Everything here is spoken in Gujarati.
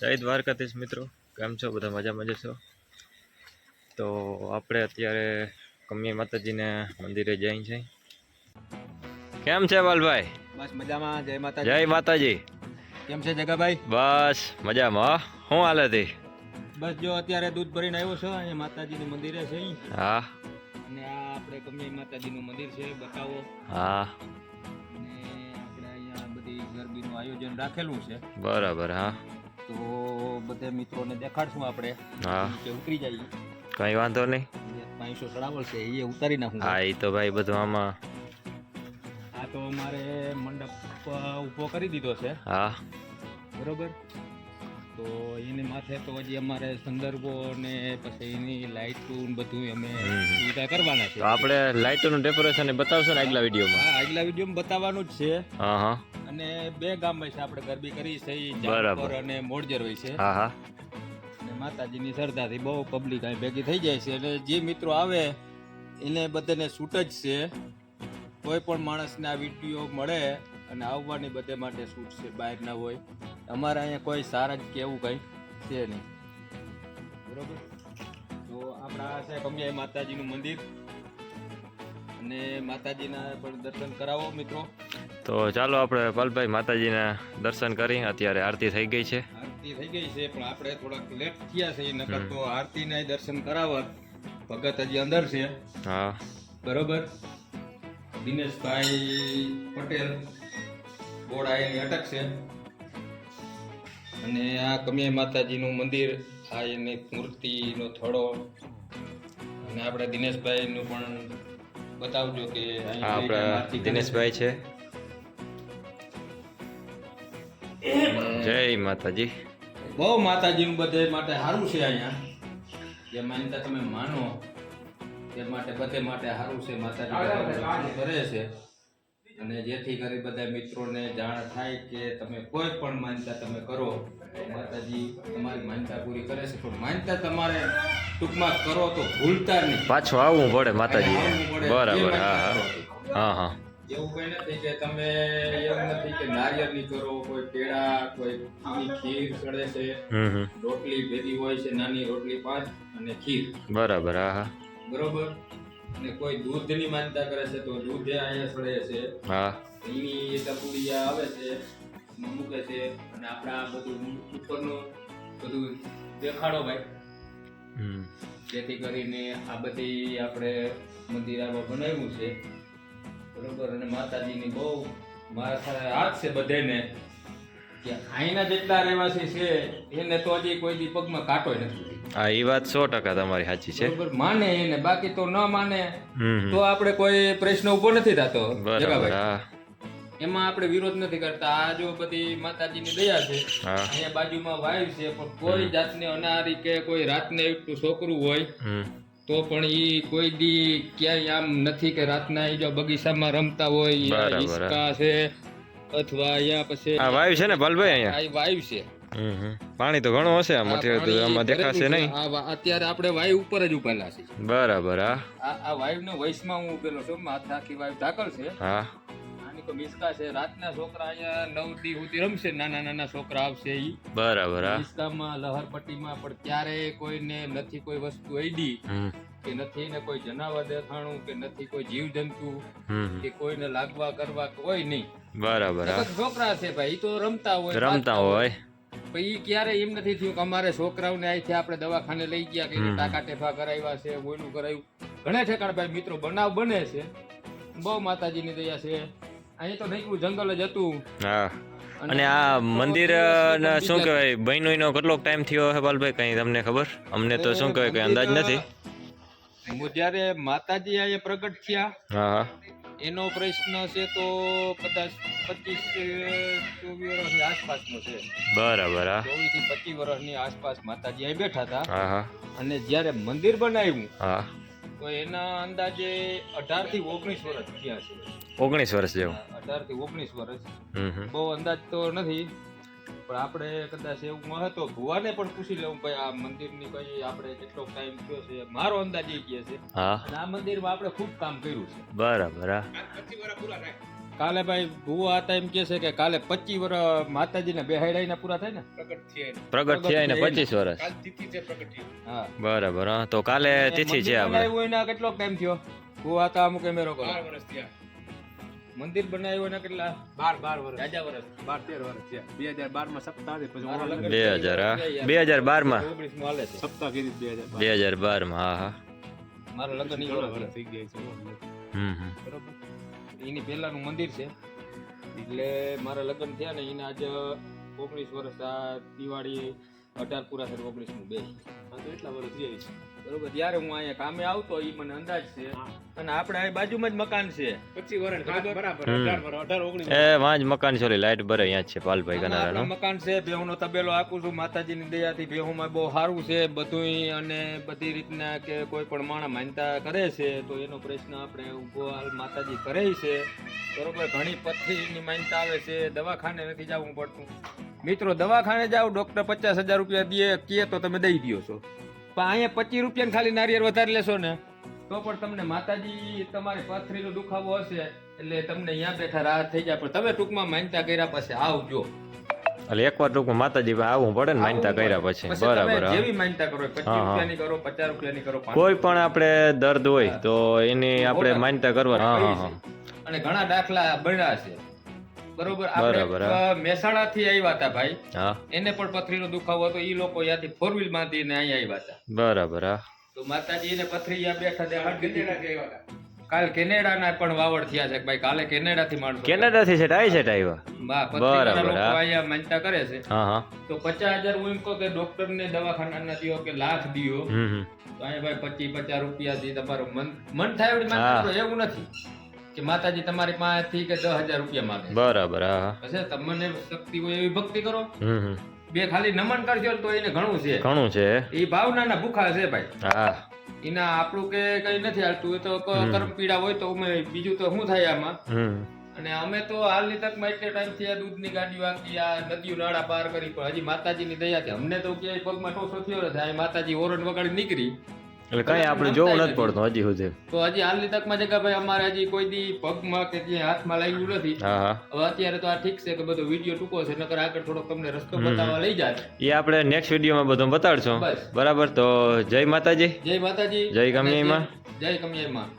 જય દ્વારકાધીશ મિત્રો, કેમ છો? બધા મજામાં જશો? તો આપણે અત્યારે કમિયા માતાજીને મંદિરે જઈ છે. કેમ છે વાલભાઈ? બસ મજામાં. જય માતાજી. જય માતાજી. કેમ છે જગાભાઈ? બસ મજામાં. શું હાલે હતી? બસ જો અત્યારે દૂધ ભરીને આવ્યો છે. અહીંયા માતાજીનું મંદિર છે. હા. અને આ આપણે કમિયા માતાજીનું મંદિર છે, બતાવો. હા. અને આપણે અહીંયા બધી ગરબીનું આયોજન રાખેલું છે. બરાબર. હા. તો બધે મિત્રોને દેખાડશું આપણે. હા. કે ઉતરી જઈએ. કઈ વાંધો નહીં. 500 ચડાવલ છે એ ઉતારી નાખું. હા, એ તો ભાઈ બધું આમાં. આ તો અમારે મંડપ ઊભો કરી દીધો છે. હા. બરોબર. તો એની માથે તો હજી અમારે સંદર્ભો ને પછી એની લાઇટો બધું અમે સુવિધા કરવાના છે. તો આપણે લાઇટોનું ડેકોરેશન બતાવશો ને આગલા વિડીયોમાં? હા, આગલા વિડીયોમાં બતાવવાનું જ છે. હા હા. અને 2 ગામ છે આપણે ગરબી કરી છે, બરાબર. અને મોડજર હોય છે. હા હા. અને માતાજીની શ્રદ્ધાથી બહુ પબ્લિક અહીં ભેગી થઈ જાય છે. અને જે મિત્રો આવે એને બધાને છૂટ જ છે. કોઈ પણ માણસને આ વિડીયો મળે અને આવવાની બધે માટે છૂટ છે, બહાર ના હોય. અમારે અહીંયા કોઈ સારા જ કે એવું કંઈ છે નહીં. બરોબર. તો આપણા આ છે કમિયા માતાજીનું મંદિર, અને માતાજીના પણ દર્શન કરાવો મિત્રો. તો ચાલો આપણે પાલભાઈ માતાજીના દર્શન કરી. અત્યારે આરતી થઈ ગઈ છે. આરતી થઈ ગઈ છે, પણ આપણે થોડાક લેટ થયા છે. નકર તો આરતીના દર્શન કરાવવા ભગત હજી અંદર છે. હા. બરોબર. દિનેશભાઈ પટેલ બોડા એની અટક છે. અને આ કમિયા માતાજીનું મંદિર, આ એની મૂર્તિનો થોડો. અને આપણે દિનેશભાઈનું પણ બતાવજો કે આપણા દિનેશભાઈ છે. જય માતાજી. બહુ માતાજીનું બધે માટે સારું છે. અહીંયા જે માનતા તમે માનો તે માટે બધે માટે સારું છે. માતાજી કરે છે. અને જેથી કરી બધા મિત્રોને જાણ થાય કે તમે કોઈ પણ માનતા તમે કરો, માતાજી તમારી માનતા પૂરી કરે છે. પણ માનતા તમારે ટૂંકમાં કરો તો ભૂલતા નહીં, પાછું આવવું પડે માતાજી. બરાબર. હા હા. હા હા. એવું કઈ નથી કે તમે એવું નથી કે નારિયેળની કરો, કોઈ પેડા, કોઈ ખીર ચડે છે, રોટલી ભેદી હોય છે, નાની રોટલી 5 અને ખીર. બરાબર. હા હા. બરોબર. અને કોઈ દૂધની માનતા કરે છે તો દૂધ અહીંયા ચડે છે. હા. એની ટપુડિયા આવે છે, એમાં મૂકે છે. અને આપણા બધું ઉપરનું બધું દેખાડો ભાઈ, જેથી કરીને આ બધી આપણે મંદિર આમાં બનાવ્યું છે. બરોબર. અને માતાજીની બહુ મારા હાથ છે બધાને કે અહીંના જેટલા રહેવાસી છે એને તો હજી કોઈ દી પગમાં કાંટો નથી. હા, એ વાત 100% તમારી સાચી છે. બરોબર. માને એને, બાકી તો ન માને તો આપણે કોઈ પ્રશ્ન ઉભો નથી થતો. બરાબર. એમાં આપણે વિરોધ નથી કરતા. આ જો બધી માતાજીની દયા છે. અહીંયા બાજુમાં વાયુ છે, પણ કોઈ જાતની અનારી કે કોઈ રાતને એકટું છોકરું હોય તો પણ ઈ કોઈ દી ક્યાંય આમ નથી કે રાતના ઈ જો બગીચામાં રમતા હોય, હિસકા છે અથવા અહીંયા પછી આ વાયુ છે ને પાલભાઈ, અહીંયા આ વાયુ છે. પાણી તો ઘણું હશે આમાં દેખાશે નહીં. અત્યારે આપણે વાયુ ઉપર જ ઉભેલા છે. બરાબર. આ વાયુનો વયસમાં હું ઉભેલો છું. માથે આખી વાયુ ઢાકલ છે. હા. આની તો મિસકા છે. રાતના છોકરા અહીંયા 9 દી સુધી રમશે. નાના નાના છોકરા આવશે ઈ. બરાબર. મિસકામાં લહરપટ્ટીમાં પણ ક્યારેય કોઈને નથી કોઈ વસ્તુ અડી કે નથી ને કોઈ જનાવર દેખાણું કે નથી કોઈ જીવ જંતુ કે કોઈને લાગવા કરવા કોઈ નહીં. બરાબર. છોકરા છે ભાઈ, ઈ તો રમતા હોય. ઈ ક્યારે એમ નથી થયું કે અમારે છોકરાઓને અહીંથી આપણે દવાખાને લઈ ગયા કે ટાકા ટેફા કરાવ્યા છે, ઓયલું કરાવ્યું. ઘણા ઠેકાણ ભાઈ મિત્રો બનાવ બને છે. બહુ માતાજીની દયા છે. અહીં તો નીકળું જંગલ જ હતું. હા. અને આ મંદિર શું કહેવાય, બન્યોનો કેટલો ટાઈમ થયો હે પાલભાઈ, કઈ તમને ખબર? અમને તો શું કહેવાય કઈ અંદાજ નથી. જ્યારે માતાજી અહીંયા પ્રગટ થયા, હા, એનો પ્રશ્ન છે તો કદાચ 25-24 વર્ષની આસપાસનો છે. બરાબર. 24 થી 25 વર્ષની આસપાસ માતાજી અહીં બેઠા હતા. અને જ્યારે મંદિર બનાવ્યું તો એના અંદાજે 18 થી 19 વર્ષ થયા છે. 19 વર્ષ જેવું. 18 થી 19 વર્ષ. બહુ અંદાજ તો નથી, પણ આપણે કદાચ એવું મહત્વ ભુવાને પણ પૂછી લેવું ભાઈ આ મંદિરની કઈ આપણે કેટલો ટાઈમ થયો છે. મારો અંદાજ એ કહે છે. અને આ મંદિરમાં આપણે ખૂબ કામ કર્યું છે. બરાબર. કાલે ભાઈ ભુવા હતા એમ કે છે કે કાલે 25 વર્ષ માતાજીને બેહાડાઈને પૂરા થાય ને પ્રગટ થયા એને 25 વર્ષ. હા બરાબર. હા તો કાલે તિથિ છે આપણે. બનાવ્યું એના કેટલો ટાઈમ થયો ભુવા હતા અમુક એમેરો કરો મંદિર બનાવ્યું એના કેટલા 12 વર્ષ જાજા વર્ષ 12-13 વર્ષ થયા 2012 માં સપ્તાહ હતી પછી 2000 હા 2012 માં 19 માં હાલે છે સપ્તાહ કીધી 2012 માં. હા હા. મારા લગ્ન ઈ વર્ષ થઈ ગયા છે બરોબર. એની પહેલાનું મંદિર છે એટલે મારા લગ્ન થયા ને એને આજે 19 વર્ષ આ દિવાળી 18 પૂરા થઈ 19 નું બે એટલા વર્ષ જાય છે બરોબર. ત્યારે હું અહીંયા કામે આવતો ઈ મને અંદાજ છે અને આપણે આ બાજુમાં જ મકાન છે 25 વર્ષ બરાબર 18 19 એ વાંજ મકાન છે, ઓલી લાઈટ બરે અહીંયા જ છે પાલભાઈ કનારાનો મકાન છે. ભેહુનો તબેલો આપું છું માતાજીની દયાથી. ભેહુમાં બહુ સારું છે બધુંય અને બધી રીતના કે કોઈ પણ માણસ માનતા કરે છે તો એનો પ્રશ્ન આપણે ઉભો હાલ માતાજી કરે છે બરોબર. ઘણી પથરીની માનતા આવે છે, દવાખાને નથી જવું પડતું. મિત્રો દવાખાને જાઓ ડોક્ટર 50,000 રૂપિયા દે કે તો તમે દઈ દો છો, પણ અહીંયા 25 રૂપિયાને ખાલી નારિયેળ વધારે લેશો ને તો પણ તમને માતાજી તમારી પથરીનો દુખાવો હશે એટલે તમને અહીંયા બેઠા રાહત થઈ જાય. પણ તમે ટૂંકમાં માનતા કર્યા પછી આવજો. એટલે એકવાર ટૂંકમાં માતાજી પાસે આવવું પડે ને માનતા કર્યા પછી. બરાબર. જેવી માનતા કરો 25 રૂપિયાની કરો 50 રૂપિયાની કરો કોઈ પણ આપણે દર્દ હોય તો એની આપણે માનતા કરવાની. હા હા. અને ઘણા દાખલા બન્યા છે બરોબર. આપણે મહેસાણા થી આવ્યા હતા ભાઈ, એને પણ પથરીનો દુખાવો હતો. ઈ લોકો ત્યાંથી 4 વ્હીલ માંથી ને અહીંયા આવ્યા હતા બરાબર. તો માતાજી એને પથરી બેઠા કાલ કેનેડા ના પણ વાવડ થયા છે ભાઈ. કાલે કેનેડા થી માણસો કેનેડા થી સેટ આવી સેટ આવ્યા બરાબર. અહીંયા માનતા કરે છે તો 50,000 હું એમ કહું કે ડોક્ટર ને દવાખાના ના દિયો કે લાખ દિયો તો અહીંયા ભાઈ 25-50 રૂપિયાથી તમારું મન થાય એવડી માનતા કરો. એવું નથી કે માતાજી તમારી પાસેથી કે 10,000 રૂપિયા માંગે બરાબર. પછી તમને શક્તિ હોય એવી ભક્તિ કરો. બે ખાલી નમન કરજો તો એને ઘણું છે. એ ભાવનાના ભૂખા છે ભાઈ. એના આપણું કે કઈ નથી હાલતું. એ તો કર્મ પીડા હોય તો બીજું તો શું થાય આમાં. અને અમે તો હાલની તકમાં એટલે ટાઈમ થી દૂધની ગાડીઓ આખી આ નદીઓ નાળા પાર કરી, પણ હજી માતાજીની દયાથી અમને તો ક્યાંય પગમાં ટોસો થયો નથી. માતાજી ઓરડ વગાડી નીકળી એટલે કઈ આપણે જોવું નથી પડતું હજી સુધી. તો હજી હાલની તકમાં છે કે ભાઈ અમારે હજી કોઈ દી પગમાં કે ક્યાંય હાથમાં લાગ્યું નથી. હવે અત્યારે તો આ ઠીક છે કે બધો વિડીયો ટૂંકો છે, નકર આગળ થોડો તમને રસ્તો બતાવવા લઈ જાય એ આપણે નેક્સ્ટ વિડીયોમાં બધું બતાડશું બરાબર. તો જય માતાજી, જય માતાજી, જય કમિયાઈમાં, જય કમિયાઈમાં.